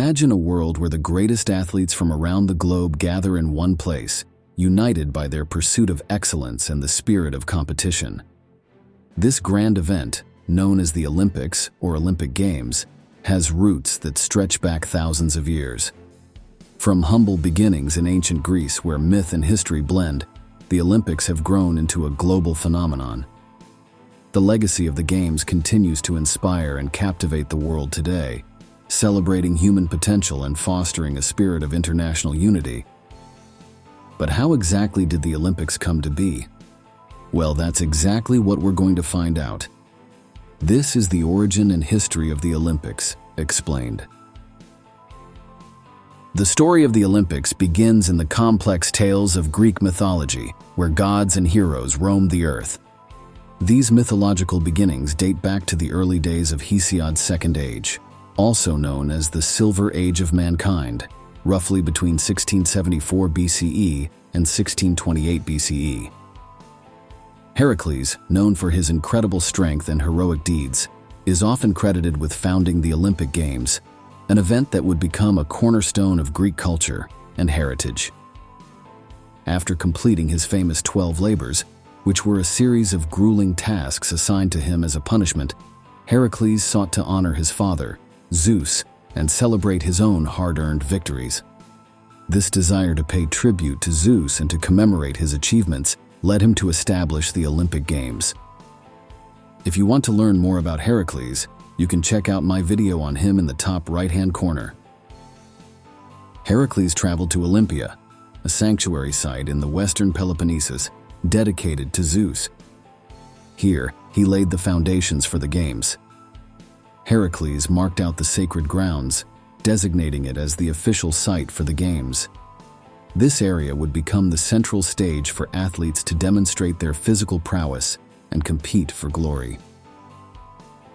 Imagine a world where the greatest athletes from around the globe gather in one place, united by their pursuit of excellence and the spirit of competition. This grand event, known as the Olympics or Olympic Games, has roots that stretch back thousands of years. From humble beginnings in ancient Greece where myth and history blend, the Olympics have grown into a global phenomenon. The legacy of the Games continues to inspire and captivate the world today, celebrating human potential and fostering a spirit of international unity. But how exactly did the Olympics come to be? Well, that's exactly what we're going to find out. This is the origin and history of the Olympics, explained. The story of the Olympics begins in the complex tales of Greek mythology, where gods and heroes roamed the earth. These mythological beginnings date back to the early days of Hesiod's Second Age, also known as the Silver Age of Mankind, roughly between 1674 BCE and 1628 BCE. Heracles, known for his incredible strength and heroic deeds, is often credited with founding the Olympic Games, an event that would become a cornerstone of Greek culture and heritage. After completing his famous 12 labors, which were a series of grueling tasks assigned to him as a punishment, Heracles sought to honor his father, Zeus, and celebrate his own hard-earned victories. This desire to pay tribute to Zeus and to commemorate his achievements led him to establish the Olympic Games. If you want to learn more about Heracles, you can check out my video on him in the top right-hand corner. Heracles traveled to Olympia, a sanctuary site in the western Peloponnesus dedicated to Zeus. Here, he laid the foundations for the Games. Heracles marked out the sacred grounds, designating it as the official site for the Games. This area would become the central stage for athletes to demonstrate their physical prowess and compete for glory.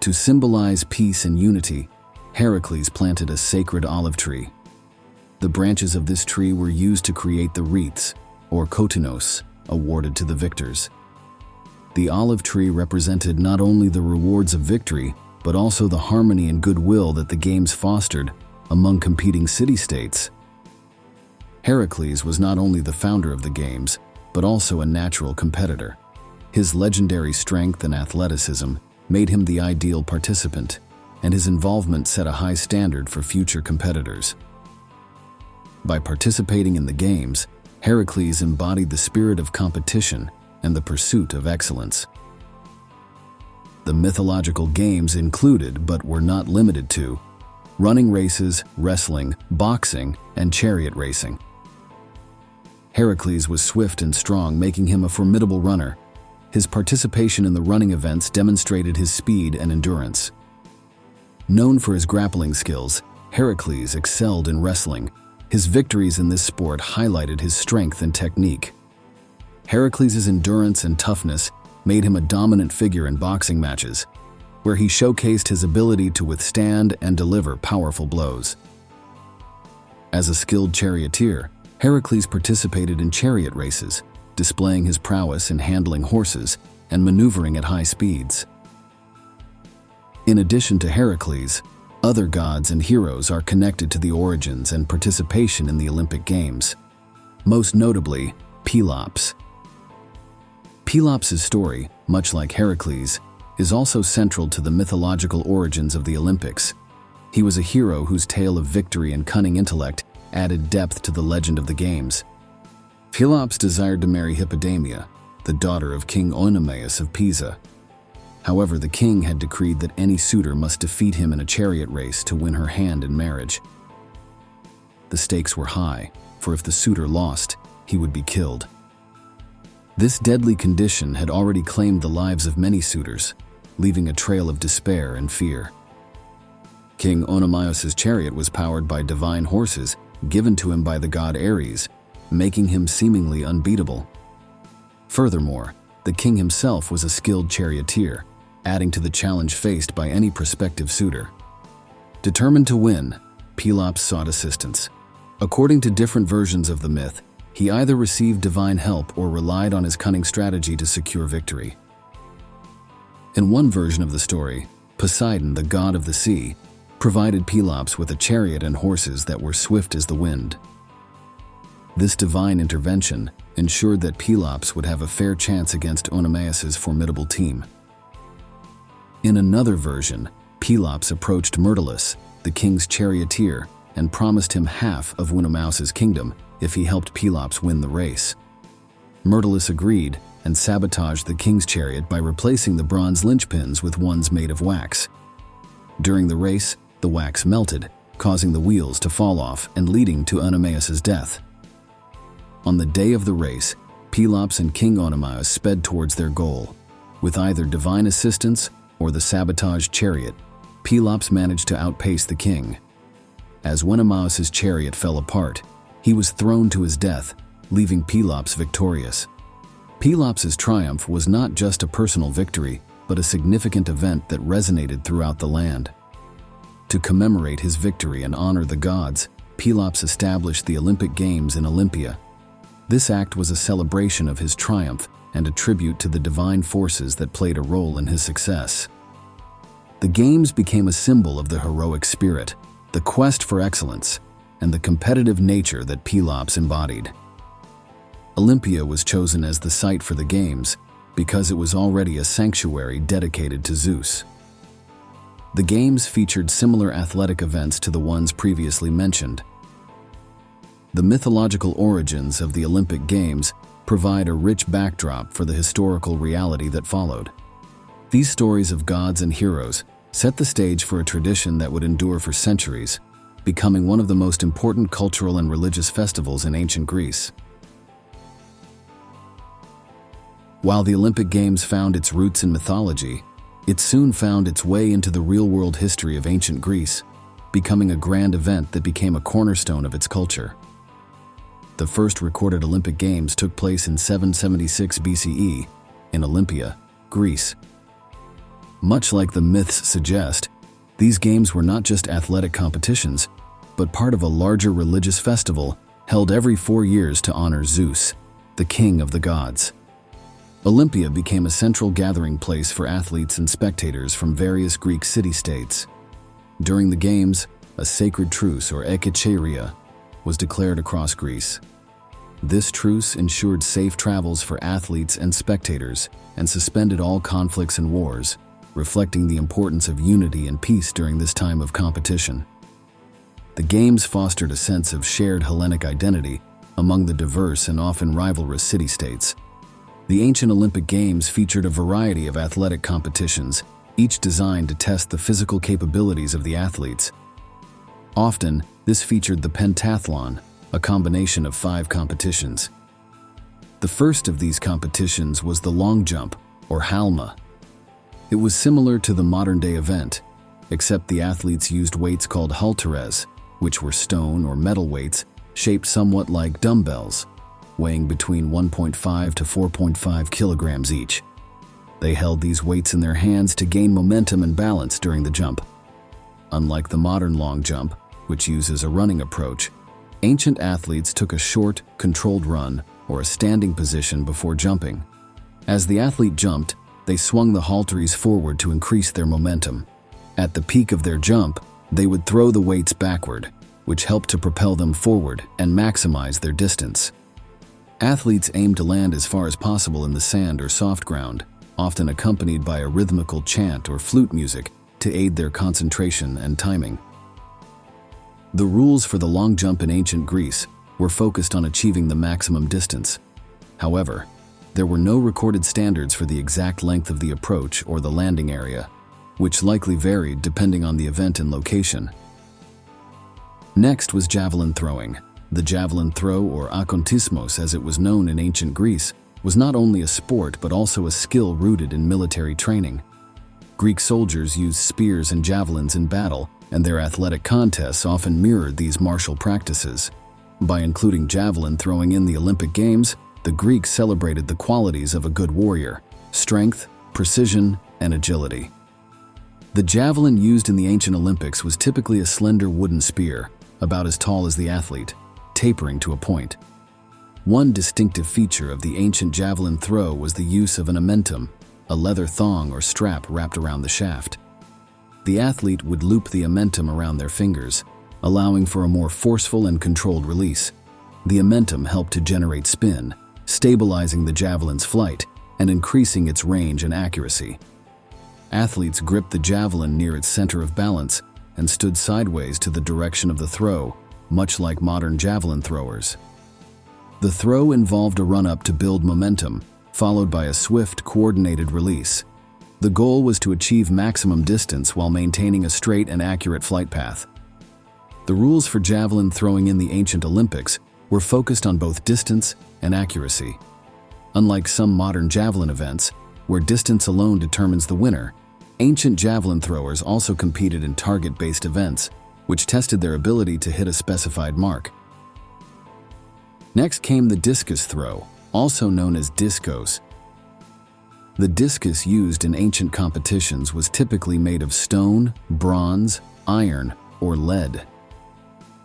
To symbolize peace and unity, Heracles planted a sacred olive tree. The branches of this tree were used to create the wreaths, or kotinos, awarded to the victors. The olive tree represented not only the rewards of victory, but also the harmony and goodwill that the Games fostered among competing city-states. Heracles was not only the founder of the Games, but also a natural competitor. His legendary strength and athleticism made him the ideal participant, and his involvement set a high standard for future competitors. By participating in the Games, Heracles embodied the spirit of competition and the pursuit of excellence. The mythological games included, but were not limited to, running races, wrestling, boxing, and chariot racing. Heracles was swift and strong, making him a formidable runner. His participation in the running events demonstrated his speed and endurance. Known for his grappling skills, Heracles excelled in wrestling. His victories in this sport highlighted his strength and technique. Heracles' endurance and toughness made him a dominant figure in boxing matches, where he showcased his ability to withstand and deliver powerful blows. As a skilled charioteer, Heracles participated in chariot races, displaying his prowess in handling horses and maneuvering at high speeds. In addition to Heracles, other gods and heroes are connected to the origins and participation in the Olympic Games, most notably Pelops. Pelops' story, much like Heracles, is also central to the mythological origins of the Olympics. He was a hero whose tale of victory and cunning intellect added depth to the legend of the Games. Pelops desired to marry Hippodamia, the daughter of King Oenomaus of Pisa. However, the king had decreed that any suitor must defeat him in a chariot race to win her hand in marriage. The stakes were high, for if the suitor lost, he would be killed. This deadly condition had already claimed the lives of many suitors, leaving a trail of despair and fear. King Oenomaus' chariot was powered by divine horses given to him by the god Ares, making him seemingly unbeatable. Furthermore, the king himself was a skilled charioteer, adding to the challenge faced by any prospective suitor. Determined to win, Pelops sought assistance. According to different versions of the myth, he either received divine help or relied on his cunning strategy to secure victory. In one version of the story, Poseidon, the god of the sea, provided Pelops with a chariot and horses that were swift as the wind. This divine intervention ensured that Pelops would have a fair chance against Oenomaus's formidable team. In another version, Pelops approached Myrtilus, the king's charioteer, and promised him half of Oenomaus's kingdom if he helped Pelops win the race. Myrtilus agreed and sabotaged the king's chariot by replacing the bronze linchpins with ones made of wax. During the race, the wax melted, causing the wheels to fall off and leading to Oenomaus's death. On the day of the race, Pelops and King Oenomaus sped towards their goal. With either divine assistance or the sabotaged chariot, Pelops managed to outpace the king. As Oenomaus's chariot fell apart, he was thrown to his death, leaving Pelops victorious. Pelops's triumph was not just a personal victory, but a significant event that resonated throughout the land. To commemorate his victory and honor the gods, Pelops established the Olympic Games in Olympia. This act was a celebration of his triumph and a tribute to the divine forces that played a role in his success. The Games became a symbol of the heroic spirit, the quest for excellence, and the competitive nature that Pelops embodied. Olympia was chosen as the site for the Games because it was already a sanctuary dedicated to Zeus. The Games featured similar athletic events to the ones previously mentioned. The mythological origins of the Olympic Games provide a rich backdrop for the historical reality that followed. These stories of gods and heroes set the stage for a tradition that would endure for centuries, becoming one of the most important cultural and religious festivals in ancient Greece. While the Olympic Games found its roots in mythology, it soon found its way into the real-world history of ancient Greece, becoming a grand event that became a cornerstone of its culture. The first recorded Olympic Games took place in 776 BCE in Olympia, Greece. Much like the myths suggest, these games were not just athletic competitions, but part of a larger religious festival held every 4 years to honor Zeus, the king of the gods. Olympia became a central gathering place for athletes and spectators from various Greek city-states. During the Games, a sacred truce, or ekeicheria, was declared across Greece. This truce ensured safe travels for athletes and spectators and suspended all conflicts and wars, reflecting the importance of unity and peace during this time of competition. The Games fostered a sense of shared Hellenic identity among the diverse and often rivalrous city-states. The ancient Olympic Games featured a variety of athletic competitions, each designed to test the physical capabilities of the athletes. Often, this featured the pentathlon, a combination of 5 competitions. The first of these competitions was the long jump, or halma. It was similar to the modern-day event, except the athletes used weights called halteres, which were stone or metal weights shaped somewhat like dumbbells, weighing between 1.5 to 4.5 kilograms each. They held these weights in their hands to gain momentum and balance during the jump. Unlike the modern long jump, which uses a running approach, ancient athletes took a short, controlled run or a standing position before jumping. As the athlete jumped, they swung the halteres forward to increase their momentum. At the peak of their jump, they would throw the weights backward, which helped to propel them forward and maximize their distance. Athletes aimed to land as far as possible in the sand or soft ground, often accompanied by a rhythmical chant or flute music to aid their concentration and timing. The rules for the long jump in ancient Greece were focused on achieving the maximum distance. However, there were no recorded standards for the exact length of the approach or the landing area, which likely varied depending on the event and location. Next was javelin throwing. The javelin throw, or akontismos as it was known in ancient Greece, was not only a sport but also a skill rooted in military training. Greek soldiers used spears and javelins in battle, and their athletic contests often mirrored these martial practices. By including javelin throwing in the Olympic Games, the Greeks celebrated the qualities of a good warrior: strength, precision, and agility. The javelin used in the ancient Olympics was typically a slender wooden spear, about as tall as the athlete, tapering to a point. One distinctive feature of the ancient javelin throw was the use of an amentum, a leather thong or strap wrapped around the shaft. The athlete would loop the omentum around their fingers, allowing for a more forceful and controlled release. The omentum helped to generate spin, stabilizing the javelin's flight and increasing its range and accuracy. Athletes gripped the javelin near its center of balance and stood sideways to the direction of the throw, much like modern javelin throwers. The throw involved a run-up to build momentum, followed by a swift, coordinated release. The goal was to achieve maximum distance while maintaining a straight and accurate flight path. The rules for javelin throwing in the ancient Olympics were focused on both distance and accuracy. Unlike some modern javelin events, where distance alone determines the winner, ancient javelin throwers also competed in target-based events, which tested their ability to hit a specified mark. Next came the discus throw, also known as discos. The discus used in ancient competitions was typically made of stone, bronze, iron, or lead.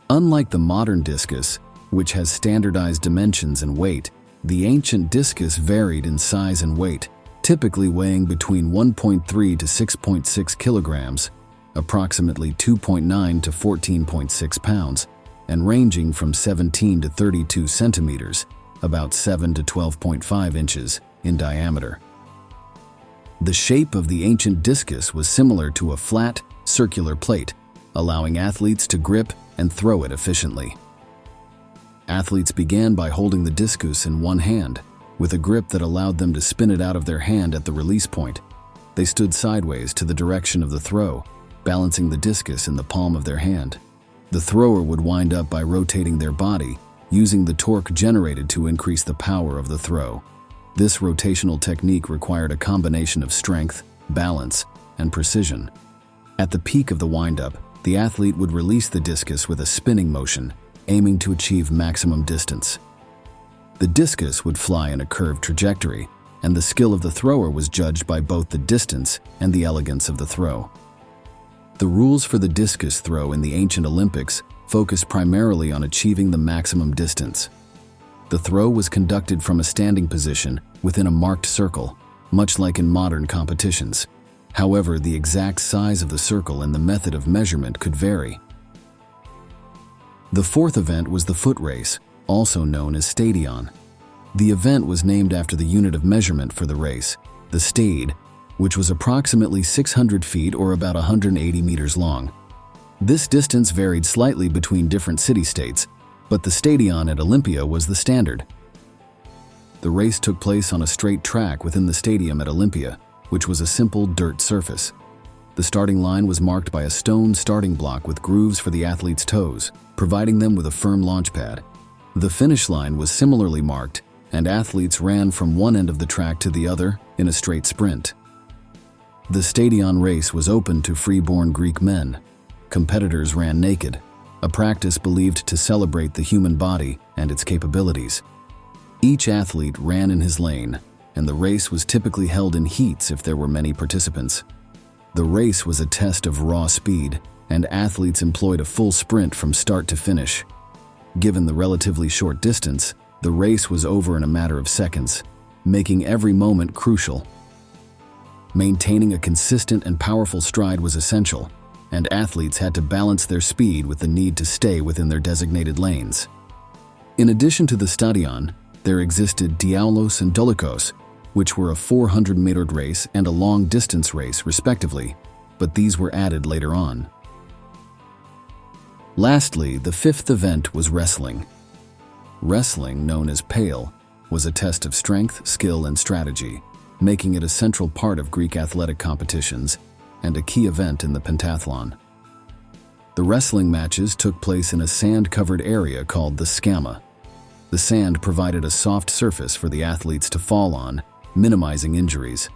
Unlike the modern discus, which has standardized dimensions and weight, the ancient discus varied in size and weight, typically weighing between 1.3 to 6.6 kilograms, approximately 2.9 to 14.6 pounds, and ranging from 17 to 32 centimeters, about 7 to 12.5 inches, in diameter. The shape of the ancient discus was similar to a flat, circular plate, allowing athletes to grip and throw it efficiently. Athletes began by holding the discus in one hand, with a grip that allowed them to spin it out of their hand at the release point. They stood sideways to the direction of the throw, balancing the discus in the palm of their hand. The thrower would wind up by rotating their body, using the torque generated to increase the power of the throw. This rotational technique required a combination of strength, balance, and precision. At the peak of the wind-up, the athlete would release the discus with a spinning motion, aiming to achieve maximum distance. The discus would fly in a curved trajectory, and the skill of the thrower was judged by both the distance and the elegance of the throw. The rules for the discus throw in the ancient Olympics focused primarily on achieving the maximum distance. The throw was conducted from a standing position within a marked circle, much like in modern competitions. However, the exact size of the circle and the method of measurement could vary. The fourth event was the foot race, also known as stadion. The event was named after the unit of measurement for the race, the stade, which was approximately 600 feet or about 180 meters long. This distance varied slightly between different city-states, but the stadion at Olympia was the standard. The race took place on a straight track within the stadium at Olympia, which was a simple dirt surface. The starting line was marked by a stone starting block with grooves for the athlete's toes, providing them with a firm launch pad. The finish line was similarly marked, and athletes ran from one end of the track to the other in a straight sprint. The stadion race was open to free-born Greek men. Competitors ran naked, a practice believed to celebrate the human body and its capabilities. Each athlete ran in his lane, and the race was typically held in heats if there were many participants. The race was a test of raw speed, and athletes employed a full sprint from start to finish. Given the relatively short distance, the race was over in a matter of seconds, making every moment crucial. Maintaining a consistent and powerful stride was essential, and athletes had to balance their speed with the need to stay within their designated lanes. In addition to the stadion, there existed diaulos and doulikos, which were a 400-meter race and a long-distance race, respectively, but these were added later on. Lastly, the fifth event was wrestling. Wrestling, known as pale, was a test of strength, skill, and strategy, making it a central part of Greek athletic competitions and a key event in the pentathlon. The wrestling matches took place in a sand-covered area called the scamma. The sand provided a soft surface for the athletes to fall on, minimizing injuries.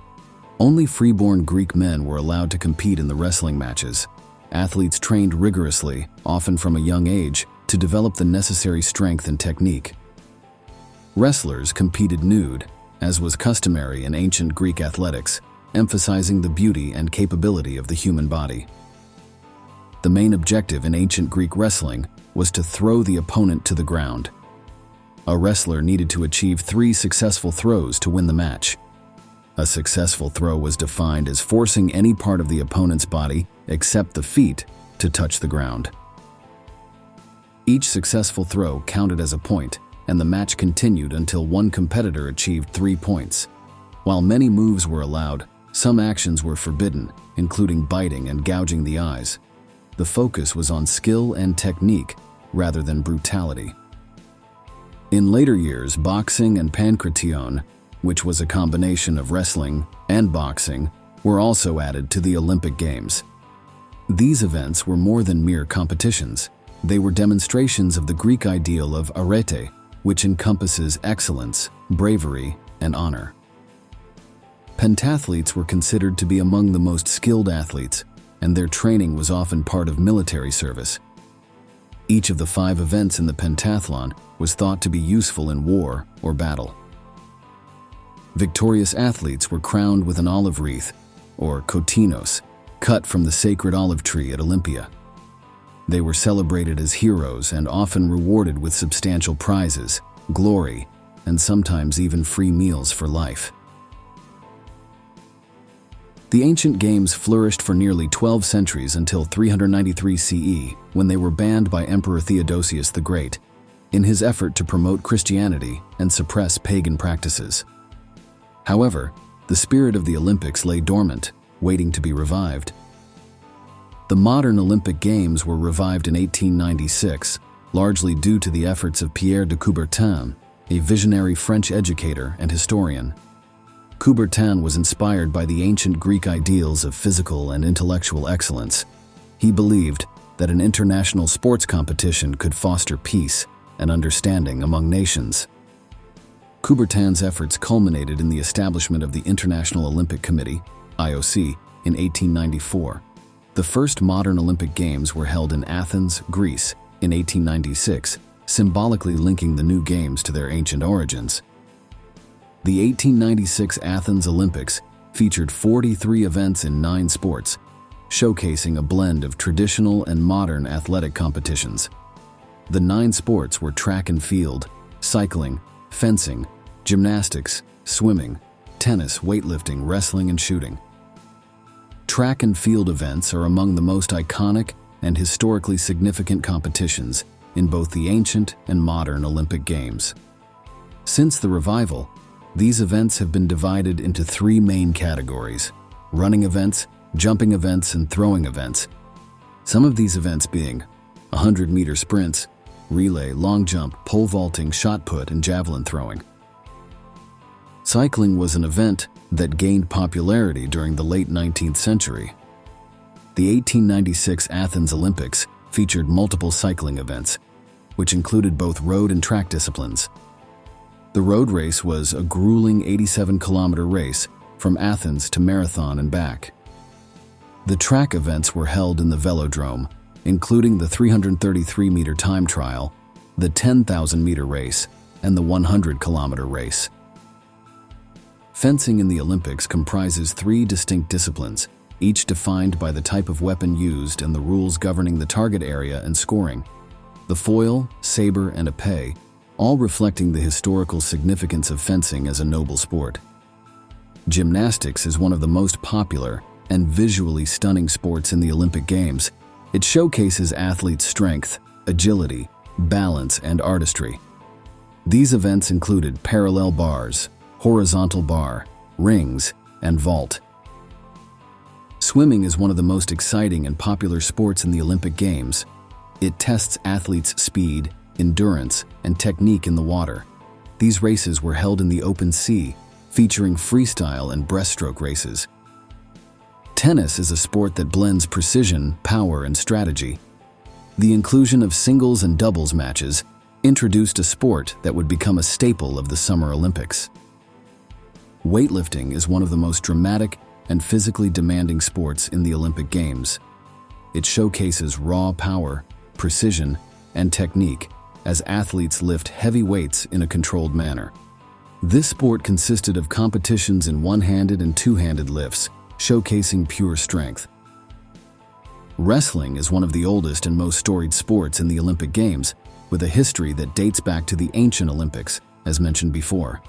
Only free-born Greek men were allowed to compete in the wrestling matches. Athletes trained rigorously, often from a young age, to develop the necessary strength and technique. Wrestlers competed nude, as was customary in ancient Greek athletics, emphasizing the beauty and capability of the human body. The main objective in ancient Greek wrestling was to throw the opponent to the ground. A wrestler needed to achieve 3 successful throws to win the match. A successful throw was defined as forcing any part of the opponent's body, except the feet, to touch the ground. Each successful throw counted as a point, and the match continued until one competitor achieved 3 points. While many moves were allowed, some actions were forbidden, including biting and gouging the eyes. The focus was on skill and technique rather than brutality. In later years, boxing and pankration, which was a combination of wrestling and boxing, were also added to the Olympic Games. These events were more than mere competitions. They were demonstrations of the Greek ideal of arete, which encompasses excellence, bravery, and honor. Pentathletes were considered to be among the most skilled athletes, and their training was often part of military service. Each of the 5 events in the pentathlon was thought to be useful in war or battle. Victorious athletes were crowned with an olive wreath, or kotinos, cut from the sacred olive tree at Olympia. They were celebrated as heroes and often rewarded with substantial prizes, glory, and sometimes even free meals for life. The ancient games flourished for nearly 12 centuries until 393 CE, when they were banned by Emperor Theodosius the Great, in his effort to promote Christianity and suppress pagan practices. However, the spirit of the Olympics lay dormant, waiting to be revived. The modern Olympic Games were revived in 1896, largely due to the efforts of Pierre de Coubertin, a visionary French educator and historian. Coubertin was inspired by the ancient Greek ideals of physical and intellectual excellence. He believed that an international sports competition could foster peace and understanding among nations. Coubertin's efforts culminated in the establishment of the International Olympic Committee, IOC, in 1894. The first modern Olympic Games were held in Athens, Greece, in 1896, symbolically linking the new games to their ancient origins. The 1896 Athens Olympics featured 43 events in 9 sports, showcasing a blend of traditional and modern athletic competitions. The 9 sports were track and field, cycling, fencing, gymnastics, swimming, tennis, weightlifting, wrestling, and shooting. Track and field events are among the most iconic and historically significant competitions in both the ancient and modern Olympic Games. Since the revival, these events have been divided into 3 main categories: running events, jumping events, and throwing events. Some of these events being 100-meter sprints, relay, long jump, pole vaulting, shot put, and javelin throwing. Cycling was an event that gained popularity during the late 19th century. The 1896 Athens Olympics featured multiple cycling events, which included both road and track disciplines. The road race was a grueling 87-kilometer race from Athens to Marathon and back. The track events were held in the velodrome, including the 333-meter time trial, the 10,000-meter race, and the 100-kilometer race. Fencing in the Olympics comprises 3 distinct disciplines, each defined by the type of weapon used and the rules governing the target area and scoring. The foil, saber, and épée, all reflecting the historical significance of fencing as a noble sport. Gymnastics is one of the most popular and visually stunning sports in the Olympic Games. It showcases athletes' strength, agility, balance, and artistry. These events included parallel bars, horizontal bar, rings, and vault. Swimming is one of the most exciting and popular sports in the Olympic Games. It tests athletes' speed, endurance, and technique in the water. These races were held in the open sea, featuring freestyle and breaststroke races. Tennis is a sport that blends precision, power, and strategy. The inclusion of singles and doubles matches introduced a sport that would become a staple of the Summer Olympics. Weightlifting is one of the most dramatic and physically demanding sports in the Olympic Games. It showcases raw power, precision, and technique as athletes lift heavy weights in a controlled manner. This sport consisted of competitions in one-handed and two-handed lifts, showcasing pure strength. Wrestling is one of the oldest and most storied sports in the Olympic Games, with a history that dates back to the ancient Olympics, as mentioned before.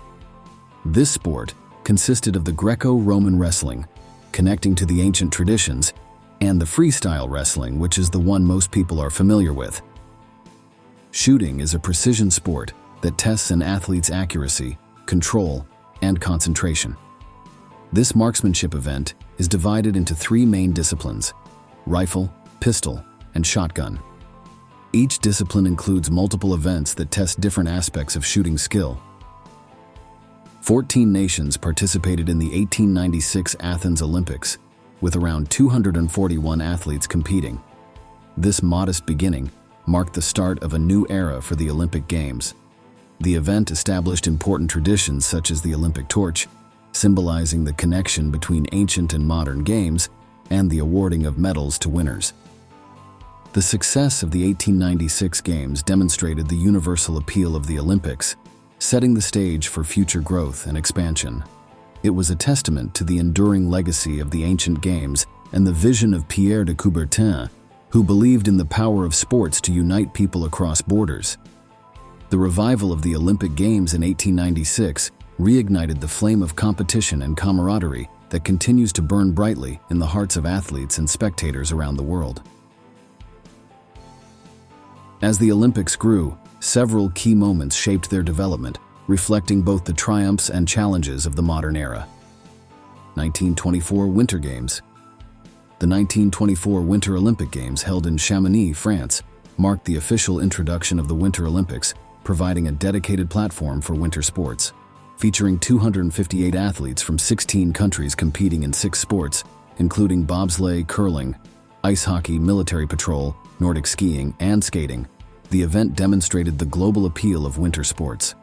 This sport, consisted of the Greco-Roman wrestling, connecting to the ancient traditions, and the freestyle wrestling, which is the one most people are familiar with. Shooting is a precision sport that tests an athlete's accuracy, control, and concentration. This marksmanship event is divided into 3 main disciplines: rifle, pistol, and shotgun. Each discipline includes multiple events that test different aspects of shooting skill. 14 nations participated in the 1896 Athens Olympics, with around 241 athletes competing. This modest beginning marked the start of a new era for the Olympic Games. The event established important traditions such as the Olympic torch, symbolizing the connection between ancient and modern games, and the awarding of medals to winners. The success of the 1896 Games demonstrated the universal appeal of the Olympics, setting the stage for future growth and expansion. It was a testament to the enduring legacy of the ancient games and the vision of Pierre de Coubertin, who believed in the power of sports to unite people across borders. The revival of the Olympic Games in 1896 reignited the flame of competition and camaraderie that continues to burn brightly in the hearts of athletes and spectators around the world. As the Olympics grew, several key moments shaped their development, reflecting both the triumphs and challenges of the modern era. 1924 Winter Games. The 1924 Winter Olympic Games, held in Chamonix, France, marked the official introduction of the Winter Olympics, providing a dedicated platform for winter sports. Featuring 258 athletes from 16 countries competing in 6 sports, including bobsleigh, curling, ice hockey, military patrol, Nordic skiing, and skating, the event demonstrated the global appeal of winter sports.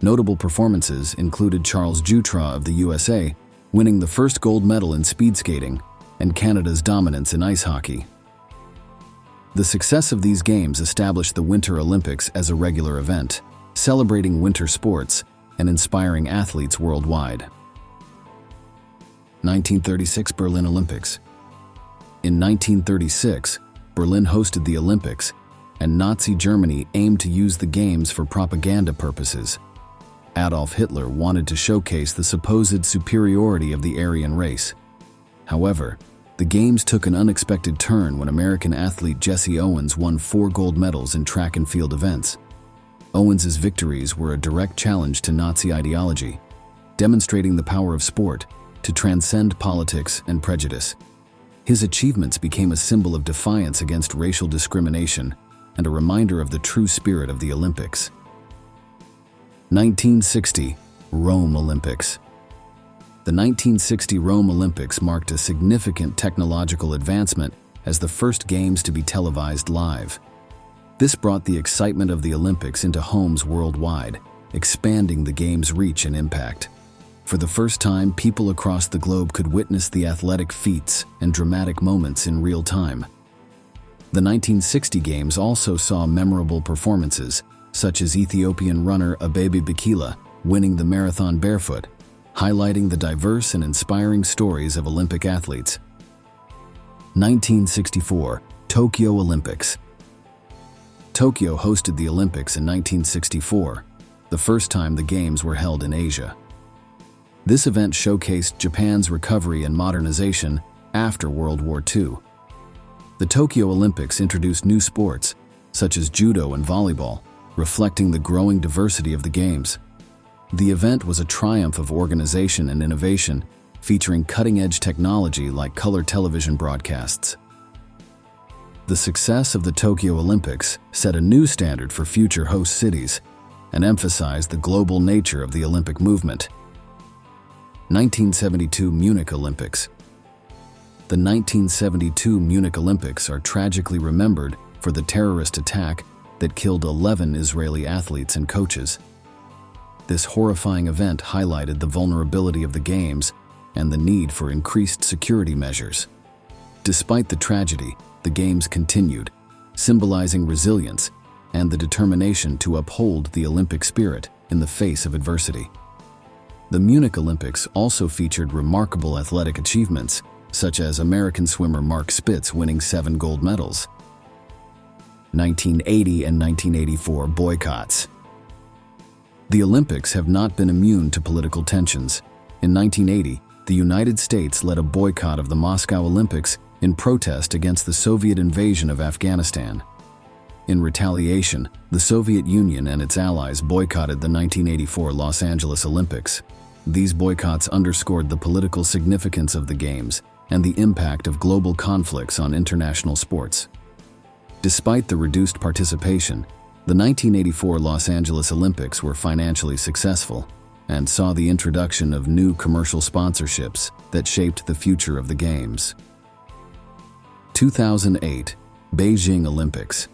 Notable performances included Charles Jutra of the USA winning the first gold medal in speed skating and Canada's dominance in ice hockey. The success of these games established the Winter Olympics as a regular event, celebrating winter sports and inspiring athletes worldwide. 1936 Berlin Olympics. In 1936, Berlin hosted the Olympics, and Nazi Germany aimed to use the Games for propaganda purposes. Adolf Hitler wanted to showcase the supposed superiority of the Aryan race. However, the Games took an unexpected turn when American athlete Jesse Owens won 4 gold medals in track and field events. Owens's victories were a direct challenge to Nazi ideology, demonstrating the power of sport to transcend politics and prejudice. His achievements became a symbol of defiance against racial discrimination and a reminder of the true spirit of the Olympics. 1960 Rome Olympics. The 1960 Rome Olympics marked a significant technological advancement as the first games to be televised live. This brought the excitement of the Olympics into homes worldwide, expanding the games' reach and impact. For the first time, people across the globe could witness the athletic feats and dramatic moments in real time. The 1960 Games also saw memorable performances, such as Ethiopian runner Abebe Bikila winning the marathon barefoot, highlighting the diverse and inspiring stories of Olympic athletes. 1964 Tokyo Olympics. Tokyo hosted the Olympics in 1964, the first time the Games were held in Asia. This event showcased Japan's recovery and modernization after World War II. The Tokyo Olympics introduced new sports, such as judo and volleyball, reflecting the growing diversity of the Games. The event was a triumph of organization and innovation, featuring cutting-edge technology like color television broadcasts. The success of the Tokyo Olympics set a new standard for future host cities and emphasized the global nature of the Olympic movement. 1972 Munich Olympics. The 1972 Munich Olympics are tragically remembered for the terrorist attack that killed 11 Israeli athletes and coaches. This horrifying event highlighted the vulnerability of the Games and the need for increased security measures. Despite the tragedy, the Games continued, symbolizing resilience and the determination to uphold the Olympic spirit in the face of adversity. The Munich Olympics also featured remarkable athletic achievements, such as American swimmer Mark Spitz winning 7 gold medals. 1980 and 1984 boycotts. The Olympics have not been immune to political tensions. In 1980, the United States led a boycott of the Moscow Olympics in protest against the Soviet invasion of Afghanistan. In retaliation, the Soviet Union and its allies boycotted the 1984 Los Angeles Olympics. These boycotts underscored the political significance of the Games and the impact of global conflicts on international sports. Despite the reduced participation, the 1984 Los Angeles Olympics were financially successful and saw the introduction of new commercial sponsorships that shaped the future of the Games. 2008 Beijing Olympics.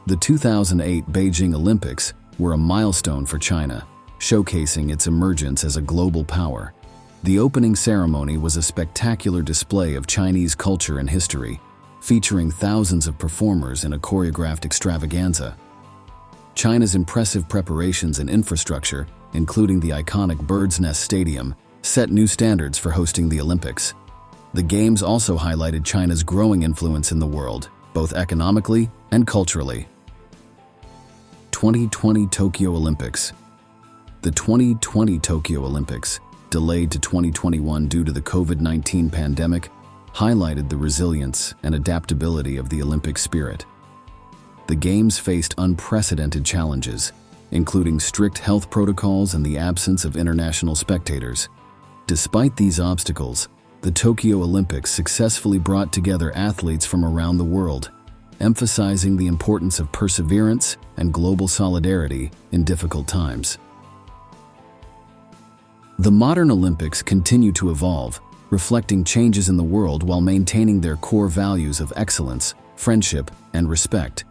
The 2008 Beijing Olympics were a milestone for China, showcasing its emergence as a global power. The opening ceremony was a spectacular display of Chinese culture and history, featuring thousands of performers in a choreographed extravaganza. China's impressive preparations and infrastructure, including the iconic Bird's Nest Stadium, set new standards for hosting the Olympics. The Games also highlighted China's growing influence in the world, both economically and culturally. 2020 Tokyo Olympics. The 2020 Tokyo Olympics, delayed to 2021 due to the COVID-19 pandemic, highlighted the resilience and adaptability of the Olympic spirit. The Games faced unprecedented challenges, including strict health protocols and the absence of international spectators. Despite these obstacles, the Tokyo Olympics successfully brought together athletes from around the world, emphasizing the importance of perseverance and global solidarity in difficult times. The modern Olympics continue to evolve, reflecting changes in the world while maintaining their core values of excellence, friendship, and respect.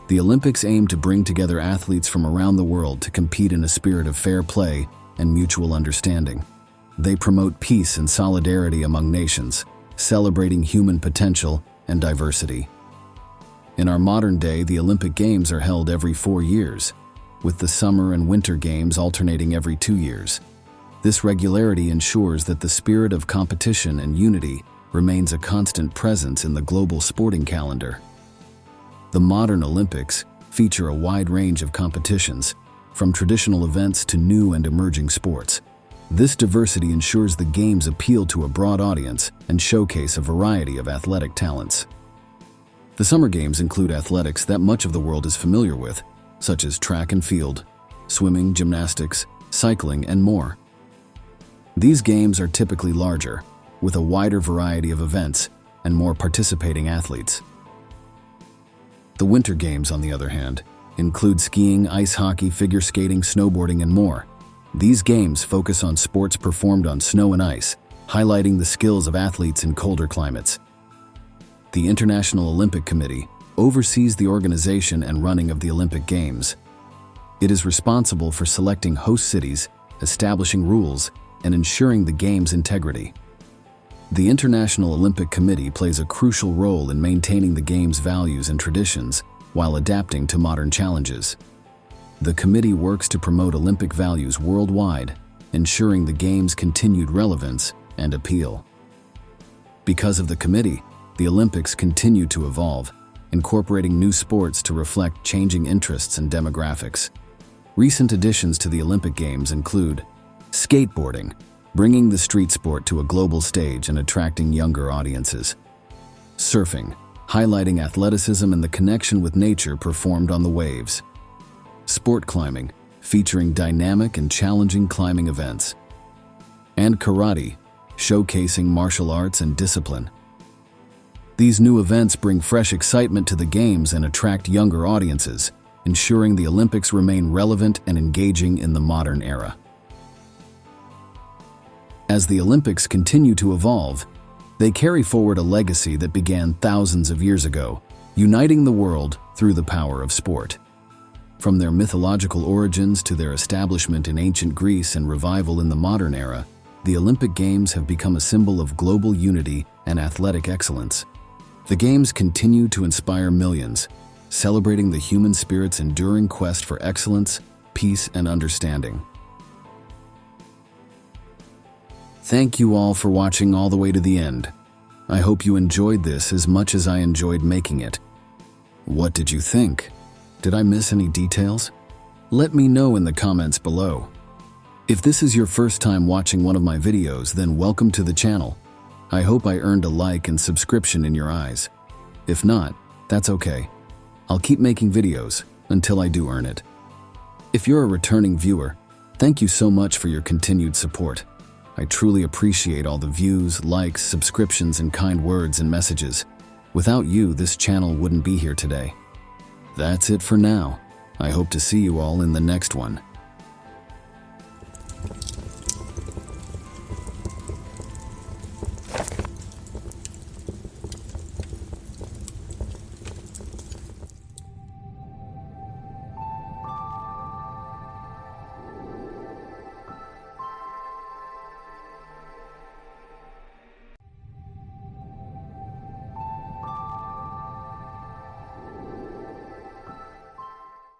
The Olympics aim to bring together athletes from around the world to compete in a spirit of fair play and mutual understanding. They promote peace and solidarity among nations, celebrating human potential and diversity. In our modern day, the Olympic Games are held every 4 years, with the Summer and Winter Games alternating every 2 years. This regularity ensures that the spirit of competition and unity remains a constant presence in the global sporting calendar. The modern Olympics feature a wide range of competitions, from traditional events to new and emerging sports. This diversity ensures the Games appeal to a broad audience and showcase a variety of athletic talents. The Summer Games include athletics that much of the world is familiar with, such as track and field, swimming, gymnastics, cycling, and more. These games are typically larger, with a wider variety of events and more participating athletes. The Winter Games, on the other hand, include skiing, ice hockey, figure skating, snowboarding, and more. These games focus on sports performed on snow and ice, highlighting the skills of athletes in colder climates. The International Olympic Committee oversees the organization and running of the Olympic Games. It is responsible for selecting host cities, establishing rules, and ensuring the Games' integrity. The International Olympic Committee plays a crucial role in maintaining the Games' values and traditions while adapting to modern challenges. The committee works to promote Olympic values worldwide, ensuring the Games' continued relevance and appeal. Because of the committee, the Olympics continue to evolve, incorporating new sports to reflect changing interests and demographics. Recent additions to the Olympic Games include skateboarding, bringing the street sport to a global stage and attracting younger audiences. Surfing, highlighting athleticism and the connection with nature performed on the waves. Sport climbing, featuring dynamic and challenging climbing events. And karate, showcasing martial arts and discipline. These new events bring fresh excitement to the Games and attract younger audiences, ensuring the Olympics remain relevant and engaging in the modern era. As the Olympics continue to evolve, they carry forward a legacy that began thousands of years ago, uniting the world through the power of sport. From their mythological origins to their establishment in ancient Greece and revival in the modern era, the Olympic Games have become a symbol of global unity and athletic excellence. The Games continue to inspire millions, celebrating the human spirit's enduring quest for excellence, peace, and understanding. Thank you all for watching all the way to the end. I hope you enjoyed this as much as I enjoyed making it. What did you think? Did I miss any details? Let me know in the comments below. If this is your first time watching one of my videos, then welcome to the channel. I hope I earned a like and subscription in your eyes. If not, that's okay. I'll keep making videos until I do earn it. If you're a returning viewer, thank you so much for your continued support. I truly appreciate all the views, likes, subscriptions, and kind words and messages. Without you, this channel wouldn't be here today. That's it for now. I hope to see you all in the next one.